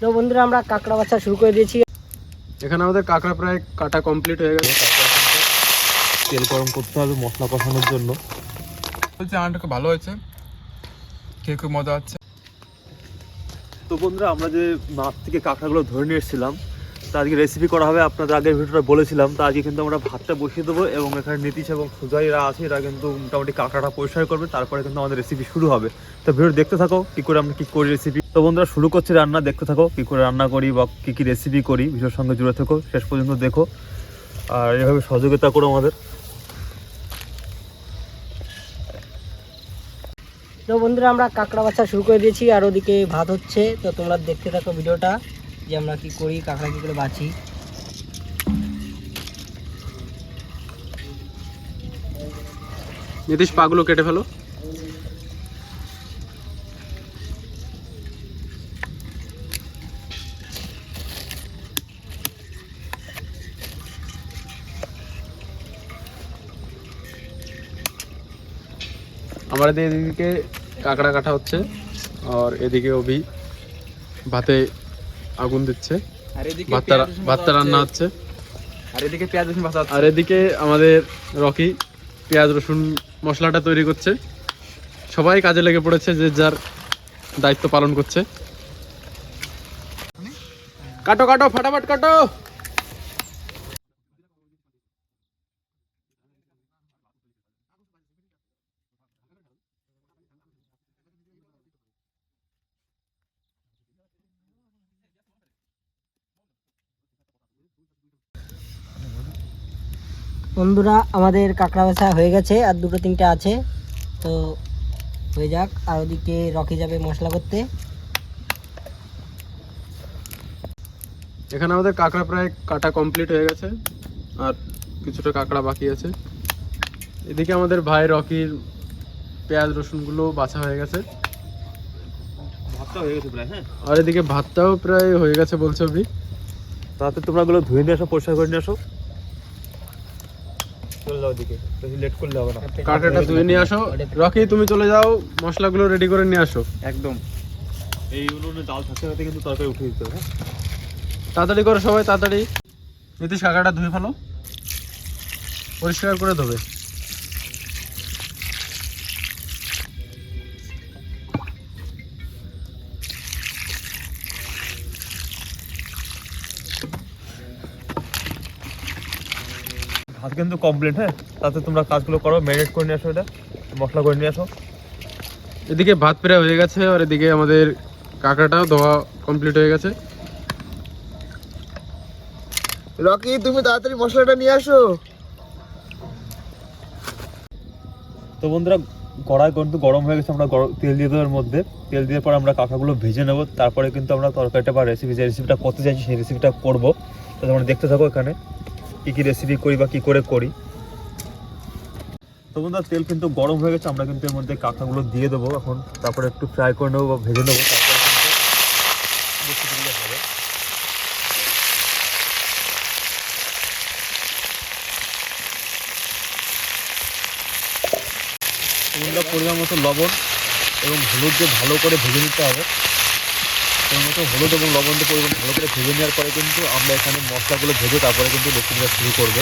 তো বন্ধুরা আমরা কাঁকড়া বাছা শুরু করে দিয়েছি। এখানে আমাদের কাঁকড়া প্রায় কাটা কমপ্লিট হয়ে গেছে। তেল গরম করতে হবে মশলা কষানোর জন্য। বলছি রান্নাটা খুব ভালো হয়েছে, খেয়ে খুব মজা হচ্ছে। তো বন্ধুরা আমরা যে মাছ থেকে কাঁকড়াগুলো ধরে নিয়ে এসেছিলাম তা আজকে রেসিপি করা হবে, আপনাদের আগের ভিডিওটা বলেছিলাম। তা আজকে কিন্তু আমরা ভাতটা বসিয়ে দেবো এবং এখানে নীতিশ এবং সুজয়রা আছে, এরা কিন্তু মোটামুটি কাঁকড়াটা পরিষ্কার করবে, তারপরে কিন্তু আমাদের রেসিপি শুরু হবে। তো ভিডিও দেখতে থাকো কী করে আমরা কী করি রেসিপি। তো বন্ধুরা শুরু করছি রান্না, দেখতে থাকো কী করে রান্না করি বা কী কী রেসিপি করি। ভিডিওর সঙ্গে জুড়ে থাকো, শেষ পর্যন্ত দেখো আর এভাবে সহযোগিতা করো আমাদের। তো বন্ধুরা আমরা কাঁকড়া বাছা শুরু করে দিয়েছি আর ওদিকে ভাত হচ্ছে। তো তোমরা দেখতে থাকো ভিডিওটা যে আমরা কি করি, কাঁকড়া কি করে বাছি। নীতিশ পাগুলো কেটে ফেলো। আমাদের এদিকে কাঁকড়া কাটা হচ্ছে আর এদিকে অভি ভাতে আগুন দিচ্ছে, ভাতটা রান্না হচ্ছে। আর এদিকে পেঁয়াজ রসুন ভাজা হচ্ছে। আর এদিকে আমাদের রকি পেঁয়াজ রসুন মশলাটা তৈরি করছে। সবাই কাজে লেগে পড়েছে, যে যার দায়িত্ব পালন করছে। কাটো কাটো ফাটাফাট কাটো। বন্ধুরা আমাদের কাঁকড়া বাছা হয়ে গেছে আর দুটো তিনটে আছে, তো হয়ে যাক। আর ওদিকে রকি যাবে মশলা করতে। এখানে আমাদের কাঁকড়া প্রায় কাটা কমপ্লিট হয়ে গেছে আর কিছুটা কাঁকড়া বাকি আছে। এদিকে আমাদের ভাই রকির পেঁয়াজ রসুনগুলো বাছা হয়ে গেছে, ভাতটা হয়ে গেছে প্রায়। হ্যাঁ, আর এদিকে ভাতটাও প্রায় হয়ে গেছে বলছে অভি। তাতে তোমরা গুলো ধুয়ে নিয়ে আসো, পরিষ্কার করে নিয়ে আসো। চলে যাও দিকে, বেশি লেট করলে হবে না। কাঁকড়াটা ধুয়ে নিয়ে আসো। রকি তুমি চলে যাও, মশলাগুলো রেডি করে নিয়ে আসো। একদম এই উনুনে ডাল থাকতে থাকতে কিন্তু তরকারি উঠে দিতে হবে। তাড়াতাড়ি করো সবাই, তাড়াতাড়ি। নীতিশ কাঁকড়াটা ধুয়ে ফেলো, পরিষ্কার করে ধোবে। ভাত কিন্তু কমপ্লিট। হ্যাঁ, তাতে তোমরা কাজগুলো করো, ম্যারিনেট করে নিয়ে আসো, এটা মশলা করে নিয়ে আসো। এদিকে ভাত প্রায় হয়ে গেছে আর এদিকে আমাদের কাঁকড়াটাও ধোয়া কমপ্লিট হয়ে গেছে। রকি তুমি তাড়াতাড়ি মশলাটা নিয়ে আসো। তো বন্ধুরা কড়াই কিন্তু গরম হয়ে গেছে, আমরা তেল দিয়ে দেবো এর মধ্যে। তেল দিয়ে পর আমরা কাঁকড়াগুলো ভেজে নেবো, তারপরে কিন্তু আমরা তরকারিটা বা রেসিপি যে রেসিপিটা করতে চাইছি সেই রেসিপিটা করবো। তো তোমরা দেখতে থাকো এখানে কী কী রেসিপি করি বা কী করে করি। তো বন্ধুরা তেল কিন্তু গরম হয়ে গেছে, আমরা কিন্তু এর মধ্যে কাঁকড়াগুলো দিয়ে দেবো এখন, তারপরে একটু ফ্রাই করে নেবো বা ভেজে নেবো, তারপরে কিন্তু রেসিপিগুলো হবে। বন্ধুরা পরিমাণ মতো লবণ এবং হলুদ দিয়ে ভালো করে ভেজে নিতে হবে। পরিমাণ মতো হলুদ এবং লবণ দিয়ে পরিমাণ ভালো করে ভেজে নেওয়ার পরে কিন্তু আমরা এখানে মশলাগুলো ভেজে তারপরে কিন্তু রেসিপিটা শুরু করবে।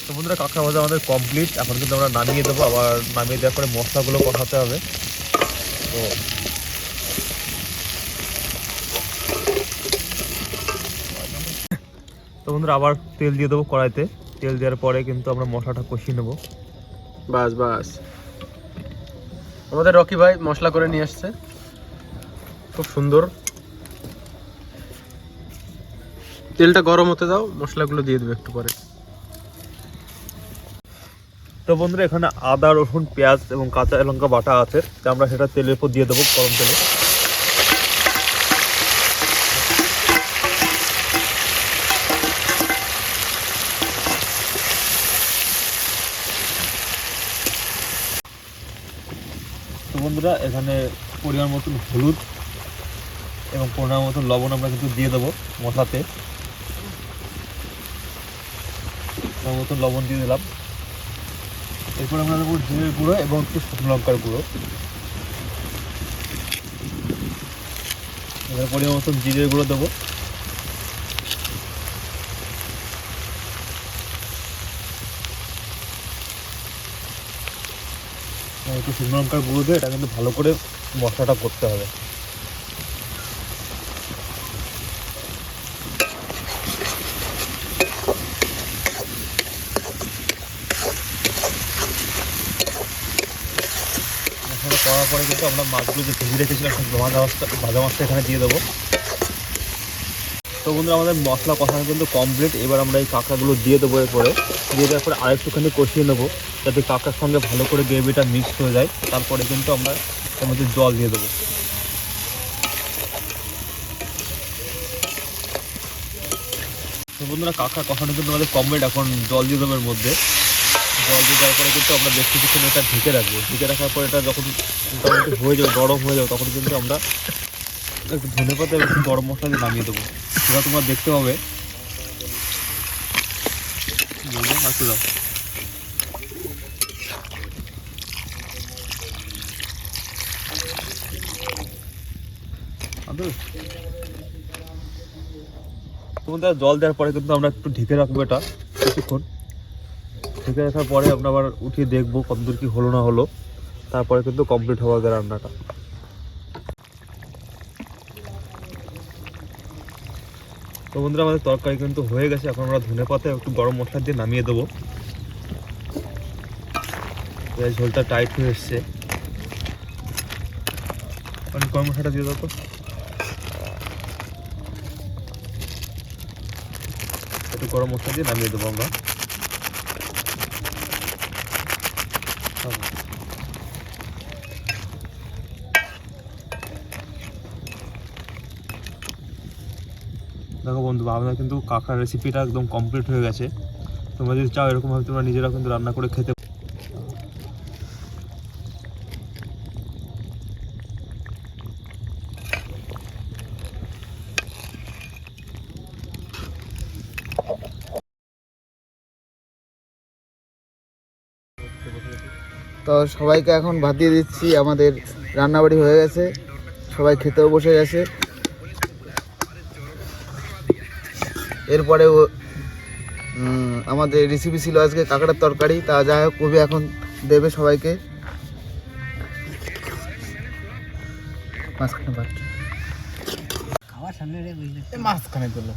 তো বন্ধুরা কাঁকড়া ভাজা আমাদের কমপ্লিট, এখন কিন্তু আমরা নামিয়ে দেবো। আবার নামিয়ে দেওয়ার পরে মশলাগুলো কষাতে হবে। তো বন্ধুরা আবার তেল দিয়ে দেবো কড়াইতে। তেল দেওয়ার পরে কিন্তু আমরা মশলাটা কষিয়ে নেবো। বাস বাস, আমাদের রকি ভাই মশলা করে নিয়ে আসছে, খুব সুন্দর। তেলটা গরম হতে দাও, মশলাগুলো দিয়ে দেবে একটু পরে। তো বন্ধুরা এখানে আদা রসুন পেঁয়াজ এবং কাঁচা লঙ্কা বাটা আছে, তো আমরা সেটা তেলের উপর দিয়ে দেবো গরম তেলে। তো বন্ধুরা এখানে পরিমাণ মতন হলুদ এবং পরিমাণ মতন লবণ আমরা কিন্তু দিয়ে দেবো মশলাতে। মতন লবণ দিয়ে দিলাম। এরপর আমরা দেবো জিরের গুঁড়ো এবং একটু শুকনো লঙ্কার গুঁড়ো। এবার পরিমাণ মতন জিরের গুঁড়ো দেবো। একটু শুকনো লঙ্কার গুঁড়ো দিয়ে এটা কিন্তু ভালো করে মশলাটা করতে হবে। মশলাটা করার পরে কিন্তু আমরা মাছগুলো যে ভেজে রেখেছিলাম ভাজা মাছটা এখানে দিয়ে দেবো। তো বন্ধুরা আমাদের মশলা কষানো কিন্তু কমপ্লিট। এবার আমরা এই কাঁকড়াগুলো দিয়ে দেবো। এরপরে দিয়ে দেওয়ার পরে আরেকটুখানি কষিয়ে নেবো যাতে কাঁকড়ার সঙ্গে ভালো করে গ্রেভিটা মিক্সড হয়ে যায়। তারপরে কিন্তু আমরা এর মধ্যে জল দিয়ে দেবো। তো বন্ধুরা কাঁকড়া কষানো কিন্তু আমাদের কমপ্লিট। এখন জল দিয়ে দেবো এর মধ্যে। জল দিয়ে দেওয়ার পরে কিন্তু আমরা বেশ কিছুক্ষণ এটা ঢেকে রাখবো। ঢেকে রাখার পরে এটা যখন মোটামুটি হয়ে যাবে, গরম হয়ে যাবে, তখন কিন্তু আমরা একটু ধনেপাতা এবং একটু গরম মশলা দিয়ে নামিয়ে দেবো। সেটা তোমরা দেখতে পাবে। আসতে দাও। তোমাদের জল দেওয়ার পরে কিন্তু আমরা একটু ঢেকে রাখবো এটা কিছুক্ষণ। ঢেকে রাখার পরে আমরা আবার উঠিয়ে দেখবো কতদূর কি হলো না হলো। তারপরে কিন্তু কমপ্লিট হওয়া যায় রান্নাটা। তো বন্ধুরা আমাদের তরকারি কিন্তু হয়ে গেছে। এখন আমরা ধনেপাতা একটু গরম মশলা দিয়ে নামিয়ে দেবো। ঝোলটা টাইট হয়ে এসছে। গরম মশলাটা দিয়ে দাও তো। একটু গরম মশলা দিয়ে নামিয়ে দেবো আমরা। দেখো বন্ধু, আমাদের কিন্তু কাঁকড়ার রেসিপিটা একদম কমপ্লিট হয়ে গেছে। তোমরা যদি চাও এরকমভাবে তোমরা নিজেরা কিন্তু রান্না করে খেতে। তো সবাইকে এখন ভাত দিয়ে দিচ্ছি। আমাদের রান্নাবাড়ি হয়ে গেছে, সবাই খেতেও বসে গেছে। এরপরে আমাদের রেসিপি ছিল আজকে কাঁকড়ার তরকারি। তা যাই হোক, কবি এখন দেবে সবাইকে। মাঝখানে ভাত, খাওয়ার সামনে রে বুঝলি মাঝখানে দিলো।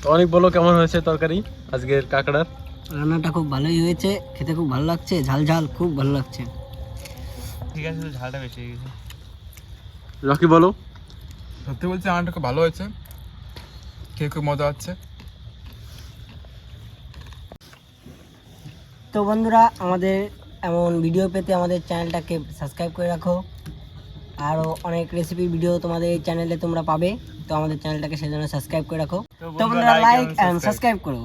তো অনেক বলো কেমন হয়েছে তরকারি আজকের কাঁকড়ার? রান্নাটা খুব ভালোই হয়েছে, খেতে খুব ভালো লাগছে, ঝাল ঝাল খুব ভালো লাগছে। ঠিক আছে, ঝালটা বেশি হয়ে গেছে। রকি বলো। সত্যি বলছি রান্নাটা খুব ভালো হয়েছে, খেয়ে খুব মজা হচ্ছে। তো বন্ধুরা, আমাদের এমন ভিডিও পেতে আমাদের চ্যানেলটাকে সাবস্ক্রাইব করে রাখো। আরও অনেক রেসিপি ভিডিও তোমাদের এই চ্যানেলে তোমরা পাবে। তো আমাদের চ্যানেলটাকে সেজন্য সাবস্ক্রাইব করে রাখো। তো বন্ধুরা, লাইক অ্যান্ড সাবস্ক্রাইব করো।